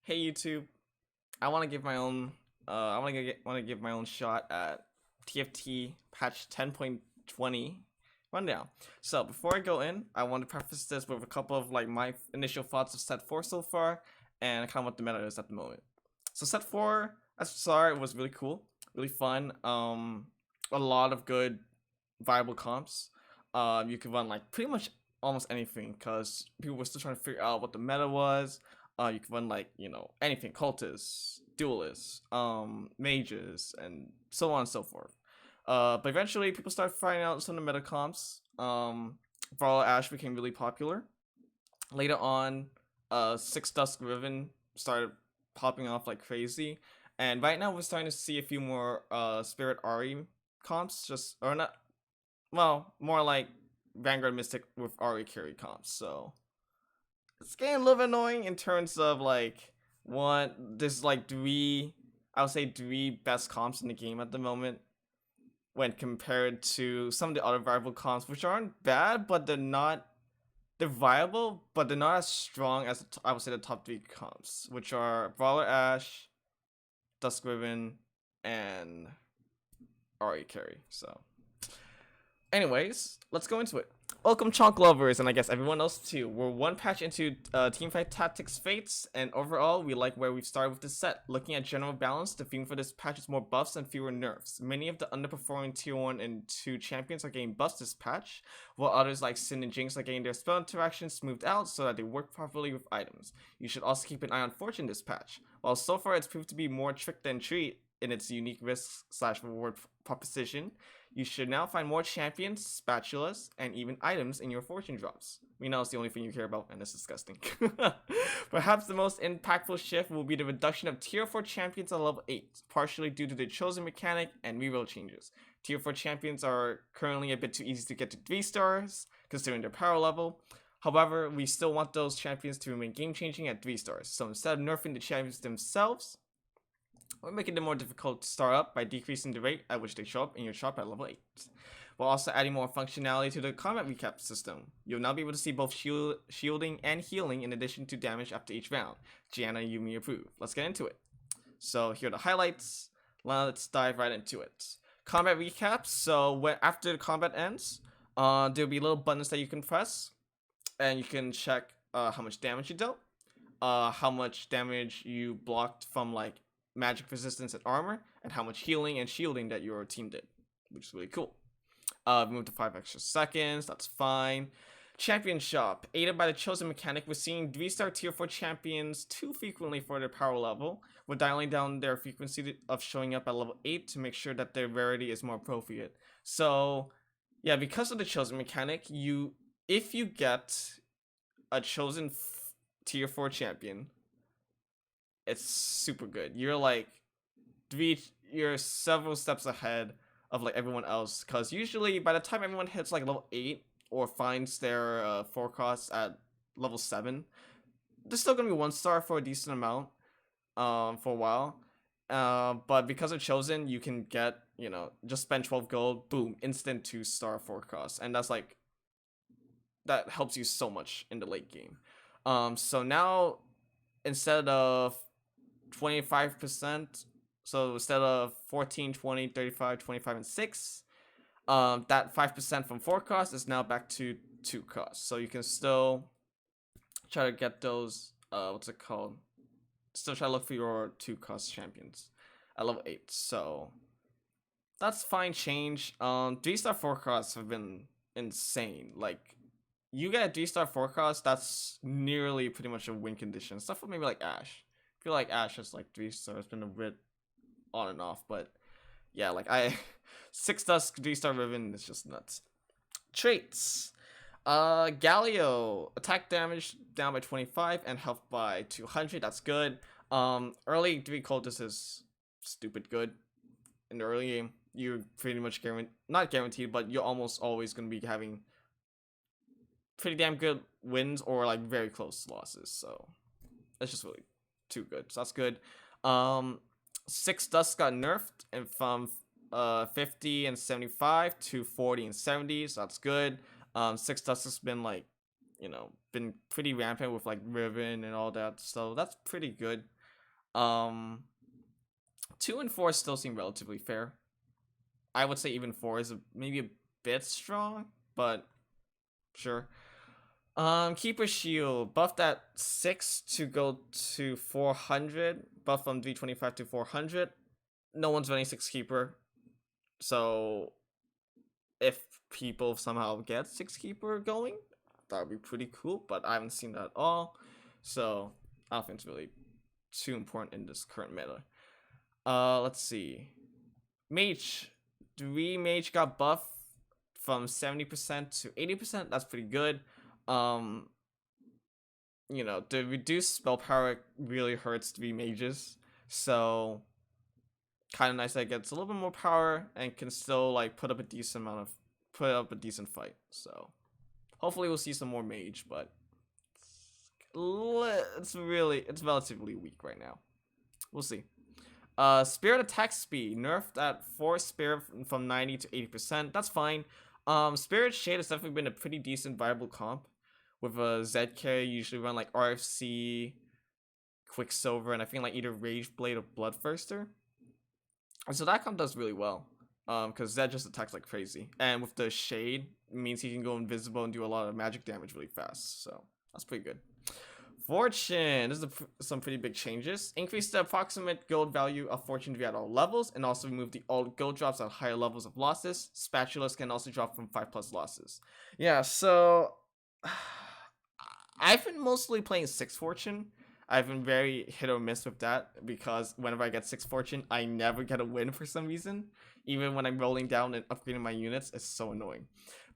Hey YouTube, I want to give my own give my own shot at TFT patch 10.20 rundown. So before I go in, I want to preface this with a couple of like my initial thoughts of set 4 so far and kind of what the meta is at the moment. So set 4 as far was really cool, really fun. A lot of good viable comps. You could run like pretty much almost anything because people were still trying to figure out what the meta was. You could run like anything, cultists, duelists, mages, and so on and so forth. But eventually, people started finding out some of the meta comps. Varl Ash became really popular. Later on, Six Dusk Riven started popping off like crazy, and right now we're starting to see a few more Spirit Ari comps, just or not, well, more like Vanguard Mystic with Ari carry comps. So it's getting a little bit annoying in terms of like what there's like I would say three best comps in the game at the moment when compared to some of the other viable comps, which aren't bad, but they're viable, but they're not as strong as I would say the top three comps, which are Brawler Ash, Dusk Riven, and Ari carry. So anyways, let's go into it. Welcome, Chonk lovers, and I guess everyone else too. We're one patch into Teamfight Tactics Fates, and overall, we like where we've started with this set. Looking at general balance, the theme for this patch is more buffs and fewer nerfs. Many of the underperforming Tier 1 and 2 champions are getting buffs this patch, while others like Sin and Jinx are getting their spell interactions smoothed out so that they work properly with items. You should also keep an eye on Fortune this patch. While so far it's proved to be more trick than treat in its unique risk/reward proposition, you should now find more champions, spatulas, and even items in your fortune drops. We know it's the only thing you care about, and it's disgusting. Perhaps the most impactful shift will be the reduction of Tier 4 champions at level 8, partially due to the chosen mechanic and reroll changes. Tier 4 champions are currently a bit too easy to get to 3 stars, considering their power level. However, we still want those champions to remain game-changing at 3 stars, so instead of nerfing the champions themselves, we're making them more difficult to start up by decreasing the rate at which they show up in your shop at level 8. We're also adding more functionality to the combat recap system. You'll now be able to see both shielding and healing in addition to damage after each round. Gianna Yumi approved. Let's get into it. So here are the highlights. Let's dive right into it. Combat recaps. So after the combat ends, there'll be little buttons that you can press, and you can check how much damage you dealt, how much damage you blocked from like magic resistance and armor, and how much healing and shielding that your team did, which is really cool. Move to 5 extra seconds, that's fine. Champion shop. Aided by the chosen mechanic, we're seeing 3-star tier 4 champions too frequently for their power level. We're dialing down their frequency of showing up at level 8 to make sure that their rarity is more appropriate. So yeah, because of the chosen mechanic, if you get a chosen tier 4 champion, it's super good. You're several steps ahead of like everyone else, because usually by the time everyone hits like level 8 or finds their forecast at level 7, they're still gonna be 1-star for a decent amount for a while. But because of chosen, you can get, just spend 12 gold, boom, instant 2-star forecast, and that helps you so much in the late game. So now instead of 25%, so instead of 14, 20, 35, 25, and 6, that 5% from 4 cost is now back to 2 cost. So you can still try to get those, still try to look for your 2 cost champions at level 8. So that's fine change. 3-star 4 costs have been insane. Like, you get a 3-star 4 cost, that's nearly pretty much a win condition. Stuff for maybe like Ashe. I feel like Ashe has like 3 stars, been a bit on and off, but yeah, like 6 Dusk 3-star Riven is just nuts. Traits. Galio, attack damage down by 25 and health by 200. That's good. Early 3 cultists is stupid good. In the early game, you're pretty much not guaranteed, but you're almost always gonna be having pretty damn good wins or like very close losses. So it's just really too good. So that's good. 6 Dusk got nerfed and from 50 and 75 to 40 and 70, so that's good. 6 Dusk has been like, been pretty rampant with like Riven and all that, so that's pretty good. Um, 2 and 4 still seem relatively fair. I would say even 4 is maybe a bit strong, but sure. Keeper Shield, buff that 6 to go to 400, buff from 325 to 400. No one's running 6 Keeper, so if people somehow get 6 Keeper going, that would be pretty cool, but I haven't seen that at all, so I don't think it's really too important in this current meta. Let's see. Mage. 3 Mage got buffed from 70% to 80%. That's pretty good. You know, the reduced spell power really hurts 3 mages. So kind of nice that it gets a little bit more power and can still like put up a decent fight. So hopefully we'll see some more mage, but it's relatively weak right now. We'll see. Spirit attack speed nerfed at 4 spirit from 90 to 80%. That's fine. Spirit Shade has definitely been a pretty decent viable comp. With a Zed carry, you usually run like RFC, Quicksilver, and I think like either Rage Blade or Bloodthirster. And so that comp does really well. Because Zed just attacks like crazy. And with the Shade, it means he can go invisible and do a lot of magic damage really fast. So that's pretty good. Fortune. This is some pretty big changes. Increase the approximate gold value of Fortune to be at all levels, and also remove the all gold drops at higher levels of losses. Spatulas can also drop from 5+ losses. Yeah, so I've been mostly playing 6 Fortune. I've been very hit or miss with that because whenever I get 6 Fortune, I never get a win for some reason. Even when I'm rolling down and upgrading my units, it's so annoying.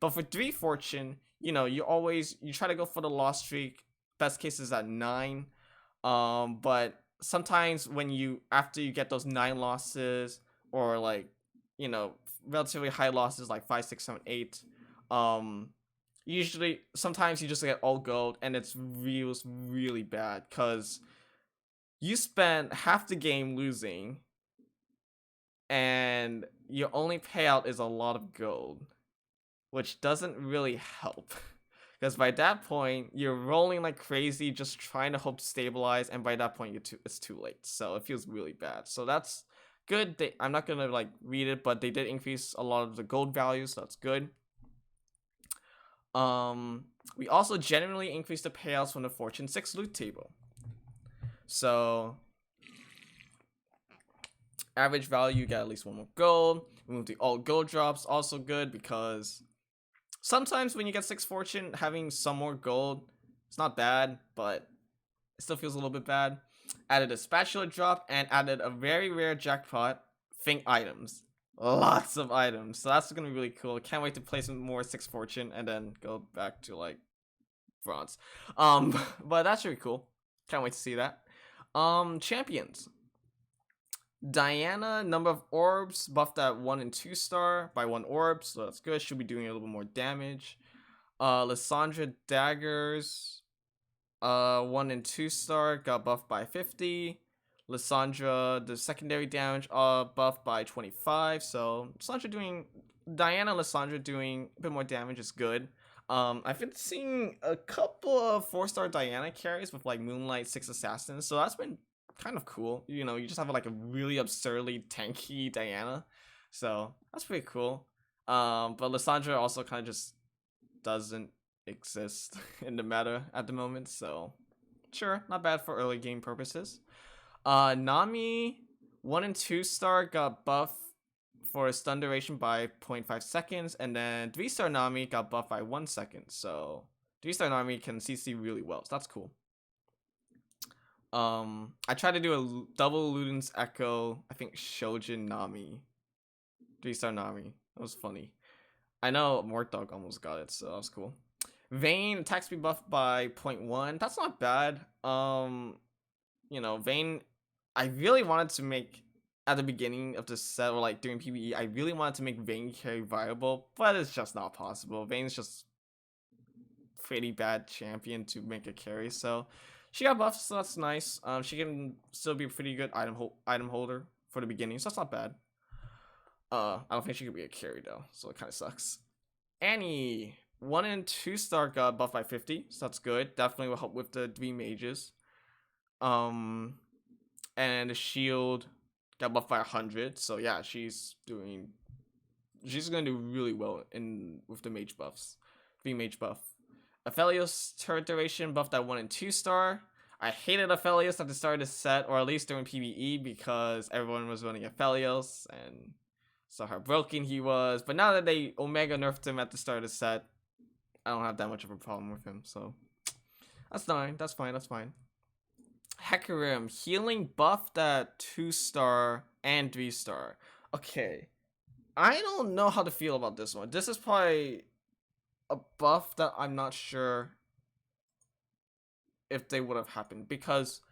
But for 3 Fortune, you know, you try to go for the loss streak. Best case is at 9. But sometimes after you get those 9 losses or like, you know, relatively high losses like 5, 6, 7, 8, usually sometimes you just get all gold and it's really bad because you spend half the game losing and your only payout is a lot of gold, which doesn't really help. Because by that point, you're rolling like crazy, just trying to hope to stabilize, and by that point, it's too late. So it feels really bad. So that's good. I'm not gonna like read it, but they did increase a lot of the gold values, so that's good. We also generally increased the payouts from the Fortune 6 loot table. So average value, you get at least 1 more gold. Remove the all gold drops, also good because sometimes when you get 6 Fortune, having some more gold, it's not bad, but it still feels a little bit bad. Added a spatula drop and added a very rare jackpot, Think items. Lots of items. So that's gonna be really cool. Can't wait to play some more 6 Fortune and then go back to like bronze. But that's really cool. Can't wait to see that. Champions. Diana, number of orbs buffed at 1 and 2 star by 1 orb, so that's good. Should be doing a little bit more damage. Lysandra daggers, 1 and 2 star got buffed by 50. Lysandra, the secondary damage, buffed by 25. So Diana, Lysandra doing a bit more damage is good. I've been seeing a couple of 4-star Diana carries with like Moonlight 6 Assassins, so that's been kind of cool. You know, you just have like a really absurdly tanky Diana, so that's pretty cool. But Lysandra also kind of just doesn't exist in the meta at the moment, so sure, not bad for early game purposes. Nami, 1 and 2 star got buffed for a stun duration by 0.5 seconds, and then 3-star Nami got buffed by 1 second. So 3-star Nami can CC really well, so that's cool. I tried to do a double Luden's Echo, I think Shojin Nami. 3-star Nami. That was funny. I know Mortdog almost got it, so that was cool. Vayne attack speed buffed by 0.1. That's not bad. You know, Vayne, I really wanted to make at the beginning of the set or like during PvE, I really wanted to make Vayne carry viable, but it's just not possible. Vayne's just pretty bad champion to make a carry, so she got buffed, so that's nice. She can still be a pretty good item holder for the beginning, so that's not bad. I don't think she could be a carry though, so it kind of sucks. Annie, 1 and 2 star got buffed by 50, so that's good. Definitely will help with the 3 mages. and the shield got buffed by 100. So yeah, she's gonna do really well with the mage buffs, being mage buff. Aphelios turret duration buffed at 1 and 2 star. I hated Aphelios at the start of the set, or at least during PvE, because everyone was running Aphelios and saw how broken he was. But now that they Omega nerfed him at the start of the set, I don't have that much of a problem with him. So that's fine. That's fine. That's fine. Hecarim Healing buffed at 2 star and 3 star. Okay, I don't know how to feel about this one. This is probably a buff that I'm not sure if they would have happened, because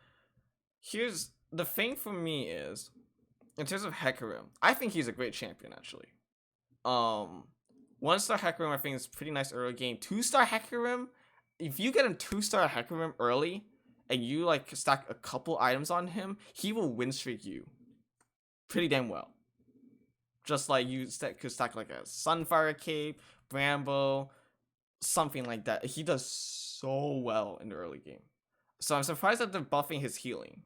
here's the thing for me is, in terms of Hecarim, I think he's a great champion actually. 1 star Hecarim I think is pretty nice early game. 2 star Hecarim, if you get a 2 star Hecarim early and you like stack a couple items on him, he will win streak you pretty damn well. Just like you could stack like a Sunfire Cape, Bramble, something like that. He does so well in the early game. So I'm surprised that they're buffing his healing.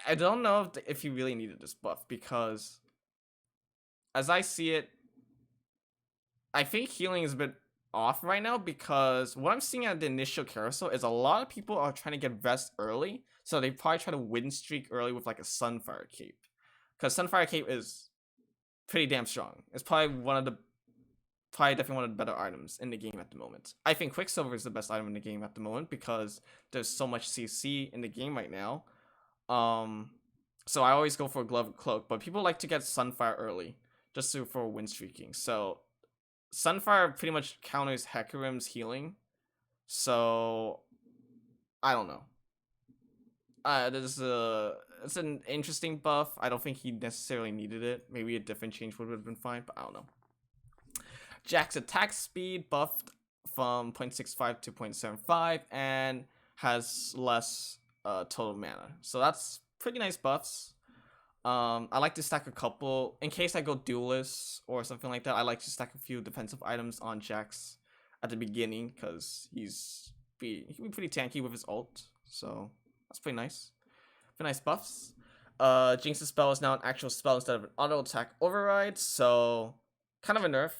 I don't know if he really needed this buff, because as I see it, I think healing is a bit off right now, because what I'm seeing at the initial carousel is a lot of people are trying to get vest early, so they probably try to win streak early with like a Sunfire Cape, because Sunfire Cape is pretty damn strong. It's probably definitely one of the better items in the game at the moment. I think Quicksilver is the best item in the game at the moment, because there's so much CC in the game right now. So I always go for a glove and cloak, but people like to get Sunfire early just for win streaking. So Sunfire pretty much counters Hecarim's healing. So I don't know. It's an interesting buff. I don't think he necessarily needed it. Maybe a different change would have been fine, but I don't know. Jack's attack speed buffed from 0.65 to 0.75 and has less total mana. So that's pretty nice buffs. I like to stack a couple in case I go duelist or something like that. I like to stack a few defensive items on Jax at the beginning, because he can be pretty tanky with his ult. So that's pretty nice. Pretty nice buffs. Jinx's spell is now an actual spell instead of an auto attack override. So kind of a nerf,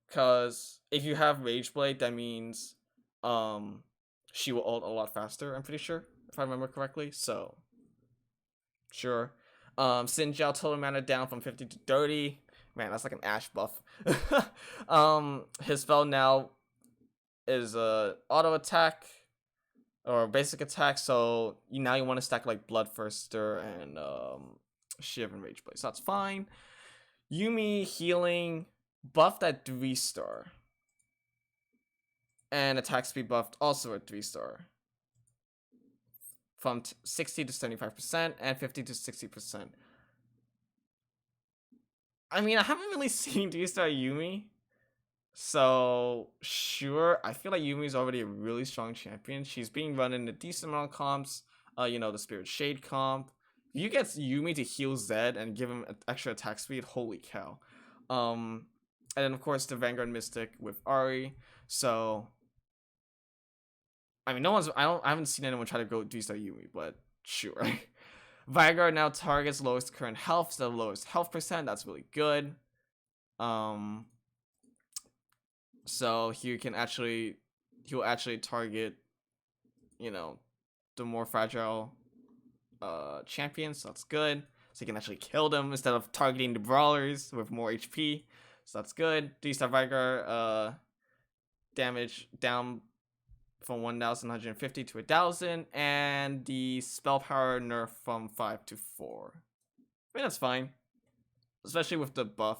because if you have Rage Blade, that means she will ult a lot faster, I'm pretty sure, if I remember correctly. So sure. Sinjao total mana down from 50 to 30. Man, that's like an Ashe buff. His spell now is auto attack or basic attack, so now you want to stack like Bloodthirster and Shiv and Rage Blade. So that's fine. Yuumi healing buffed at 3 star. And attack speed buffed also at 3 star. From 60 to 75% and 50 to 60%. I mean, I haven't really seen 3 star Yuumi, so sure, I feel like Yumi's already a really strong champion. She's being run in a decent amount of comps. The Spirit Shade comp. If you get Yuumi to heal Zed and give him extra attack speed, holy cow. And then of course the Vanguard Mystic with Ahri. So I mean, I haven't seen anyone try to go 3 star Yuumi, but sure. Vanguard now targets lowest current health instead of lowest health percent. That's really good. So he'll actually target, the more fragile champions. So that's good. So he can actually kill them instead of targeting the brawlers with more HP. So that's good. 3 star Vanguard damage down from 1,150 to 1,000, and the spell power nerf from 5 to 4. I mean, that's fine, especially with the buff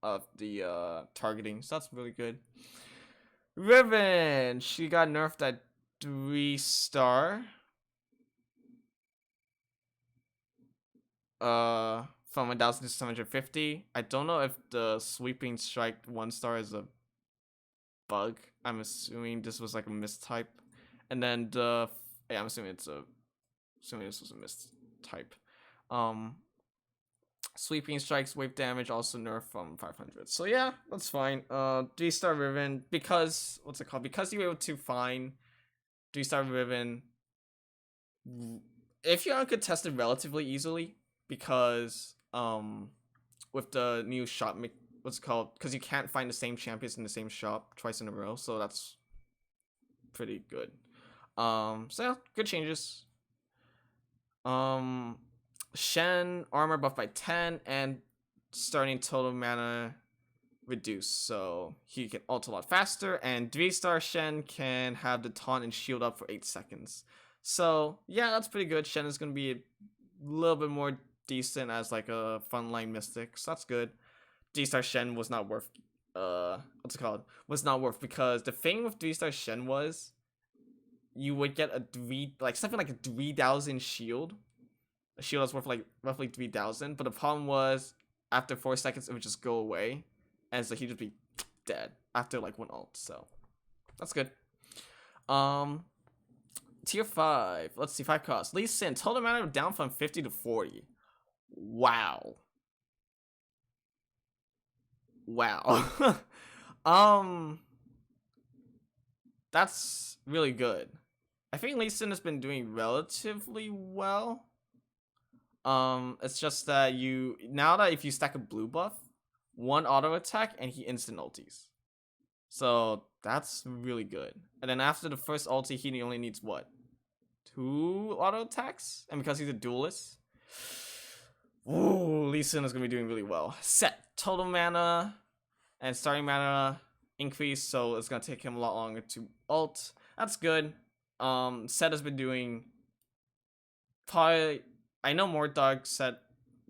of the targeting. So that's really good. Riven, she got nerfed at 3 star. From 1,000 to 750. I don't know if the sweeping strike 1 star is a bug. I'm assuming this was like a mistype, and then I'm assuming this was a mistype. Sweeping strikes wave damage also nerfed from 500. So yeah, that's fine. 3 star Riven, because because you were able to find 3 star Riven if you're uncontested relatively easily, because with the new shop what's it called, because you can't find the same champions in the same shop twice in a row, so that's pretty good. So yeah, good changes. Shen armor buff by 10 and starting total mana reduced, so he can ult a lot faster, and 3-star Shen can have the taunt and shield up for 8 seconds. So yeah, that's pretty good. Shen is going to be a little bit more decent as like a frontline mystic, so that's good. 3-star Shen was not worth what's it called? Was not worth, because the thing with 3-star Shen was you would get something like a 3,000 shield. A shield that's worth like roughly 3,000, but the problem was after 4 seconds it would just go away, and so he'd just be dead after like one ult. So that's good. Tier 5. Let's see, 5 costs. Lee Sin, total mana down from 50 to 40. Wow. That's really good. I think Lee Sin has been doing relatively well. It's just that now that if you stack a blue buff, 1 auto attack and he instant ultis. So that's really good. And then after the first ulti, he only needs what? 2 auto attacks? And because he's a duelist, ooh, Lee Sin is gonna be doing really well. Set total mana and starting mana increase, so it's gonna take him a lot longer to ult. That's good. Set has been doing probably. I know Mordog said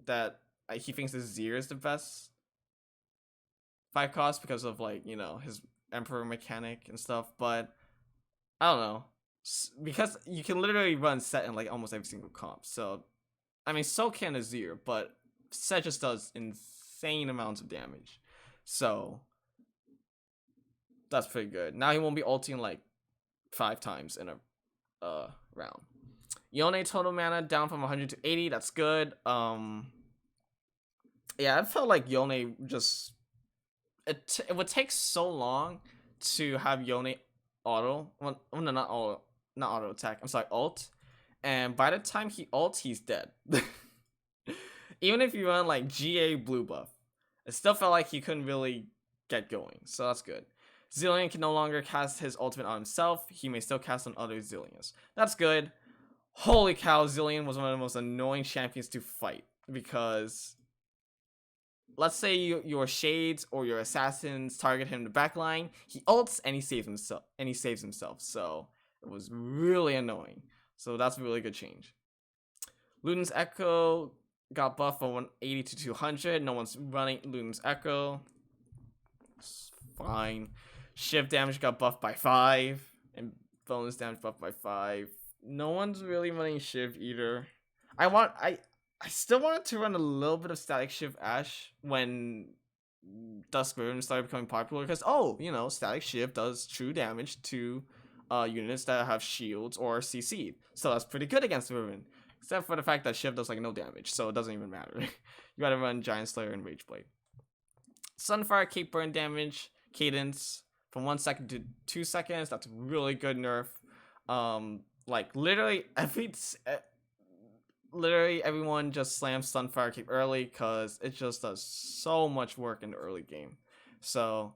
that he thinks the Zir is the best 5 cost because of like, you know, his Emperor mechanic and stuff, but I don't know, because you can literally run Set in like almost every single comp. So I mean, so can a Zir, but Set just does insane amounts of damage, so that's pretty good. Now he won't be ulting like 5 times in a round. Yone total mana down from 100 to 80. That's good. Yeah, I felt like Yone just it would take so long to have Yone auto. Well, no, not auto attack. I'm sorry, ult. And by the time he ults, he's dead. Even if you run like GA blue buff, it still felt like he couldn't really get going. So that's good. Zilean can no longer cast his ultimate on himself. He may still cast on other Zileans. That's good. Holy cow, Zilean was one of the most annoying champions to fight, because let's say your shades or your assassins target him in the backline, he ults and he saves himself. So it was really annoying. So that's a really good change. Luden's Echo got buffed from 180 to 200. No one's running Luden's Echo. It's fine. Shiv damage got buffed by 5, and bonus damage buffed by 5. No one's really running Shiv either. I still wanted to run a little bit of Static Shiv Ashe when Dusk Riven started becoming popular, because you know, Static Shiv does true damage to units that have shields or CC. So that's pretty good against Riven. Except for the fact that Shiv does like no damage, so it doesn't even matter. You gotta run Giant Slayer and Rageblade. Sunfire Cape burn damage cadence from 1 second to 2 seconds. That's really good nerf. Like literally everyone just slams Sunfire Cape early, because it just does so much work in the early game. So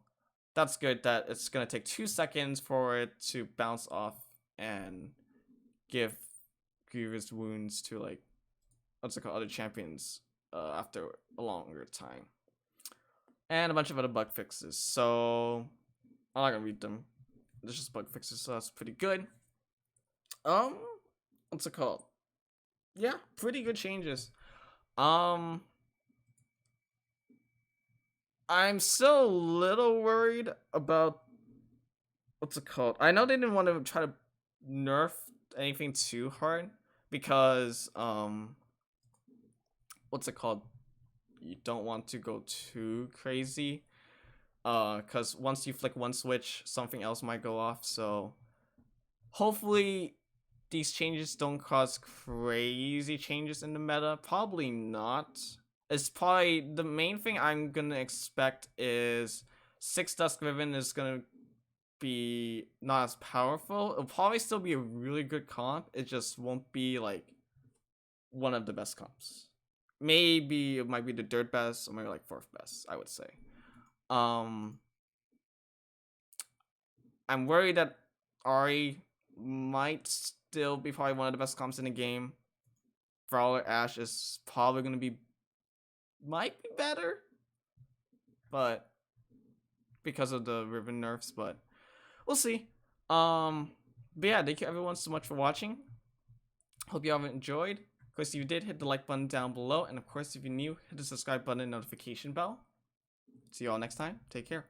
that's good that it's gonna take 2 seconds for it to bounce off and give grievous wounds to like other champions after a longer time. And a bunch of other bug fixes. So I'm not gonna read them. There's just bug fixes, so that's pretty good. What's it called? Yeah, pretty good changes. I'm still a little worried about what's it called? I know they didn't want to try to nerf anything too hard, because what's it called? You don't want to go too crazy, because once you flick one switch, something else might go off. So hopefully these changes don't cause crazy changes in the meta. Probably not. It's probably the main thing I'm gonna expect is 6 Dusk Riven is gonna be not as powerful. It'll probably still be a really good comp. It just won't be like one of the best comps. Maybe it might be the third best, or maybe like fourth best, I would say. I'm worried that Ari might still be probably one of the best comps in the game. Brawler Ash is probably gonna be might be better, but because of the ribbon nerfs, but we'll see. But yeah, thank you everyone so much for watching. Hope you all enjoyed. Of course, if you did, hit the like button down below, and of course, if you're new, hit the subscribe button and notification bell. See you all next time. Take care.